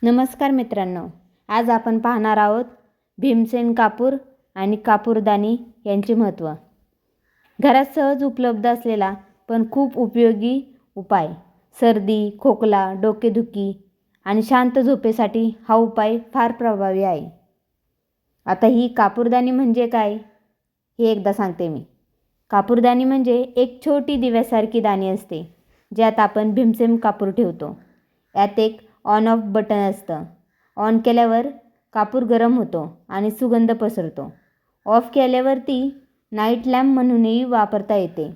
नमस्कार मित्रांनो, आज आपण पाहणार आहोत भीमसेन कापूर आणि कापूरदानी यांचे महत्त्व. घरात सहज उपलब्ध असलेला पण खूप उपयोगी उपाय. सर्दी, खोकला, डोकेदुखी आणि शांत झोपेसाठी हा उपाय फार प्रभावी आहे. आता ही कापूरदानी म्हणजे काय हे एकदा सांगते मी. कापूरदानी म्हणजे एक छोटी दिव्यासारखी दाणी असते ज्यात आपण भीमसेन कापूर ठेवतो. यात एक ऑन ऑफ बटन असतं. ऑन केल्यावर कापूर गरम होतो आणि सुगंध पसरतो. ऑफ केल्यावर ती नाईट लॅम्प म्हणूनही वापरता येते.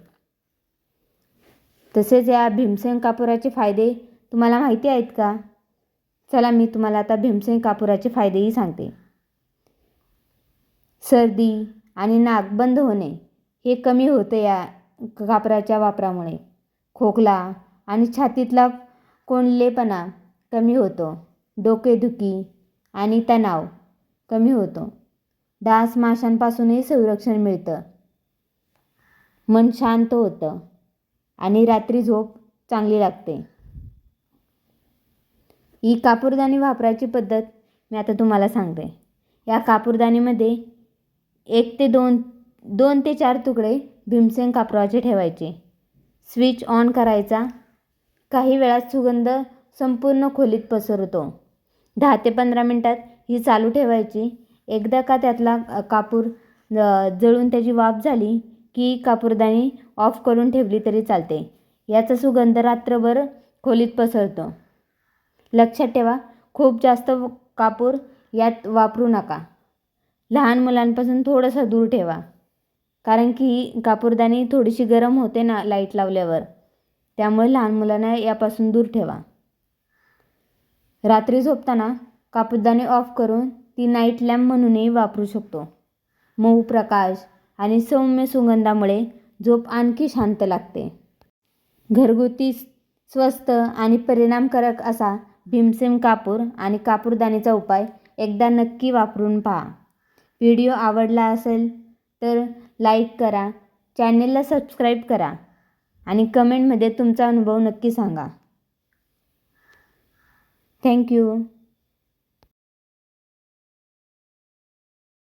तसेच या भीमसेन कापुराचे फायदे तुम्हाला माहिती आहेत का? चला मी तुम्हाला आता भीमसेन कापुराचे फायदेही सांगते. सर्दी आणि नाक बंद होणे हे कमी होते या कापराच्या वापरामुळे. खोकला आणि छातीतला कोंडलेपणा कमी होतो. डोकेदुखी आणि तणाव कमी होतो. डास माशांपासूनही संरक्षण मिळतं. मन शांत होतं आणि रात्री झोप चांगली लागते. ही कापूरदानी वापरायची पद्धत मी आता तुम्हाला सांगते. या कापूरदानीमध्ये 2 ते 4 तुकडे भीमसेन कापराचे ठेवायचे. स्विच ऑन करायचा. काही वेळात सुगंध संपूर्ण खोलीत पसरतो. 10 ते 15 मिनिटात ही चालू ठेवायची. एकदा का त्यातला कापूर जळून त्याची वाफ झाली की कापूरदानी ऑफ करून ठेवली तरी चालते. याचा सुगंध रात्रभर खोलीत पसरतो. लक्षात ठेवा, खूप जास्त कापूर यात वापरू नका. लहान मुलांपासून थोडंसं दूर ठेवा, कारण की ही कापूरदानी थोडीशी गरम होते ना लाईट लावल्यावर, त्यामुळे लहान मुलांना यापासून दूर ठेवा. रात्री झोपताना कापूरदानी ऑफ करून ती नाईट लॅम्प म्हणूनही वापरू शकतो. मऊ प्रकाश आणि सौम्य सुगंधामुळे झोप आणखी शांत लागते. घरगुती, स्वस्त आणि परिणामकारक असा भीमसेन कापूर आणि कापूरदानीचा उपाय एकदा नक्की वापरून पहा. व्हिडिओ आवडला असेल तर लाईक करा, चॅनेलला सबस्क्राईब करा आणि कमेंटमध्ये तुमचा अनुभव नक्की सांगा. थँक्यू.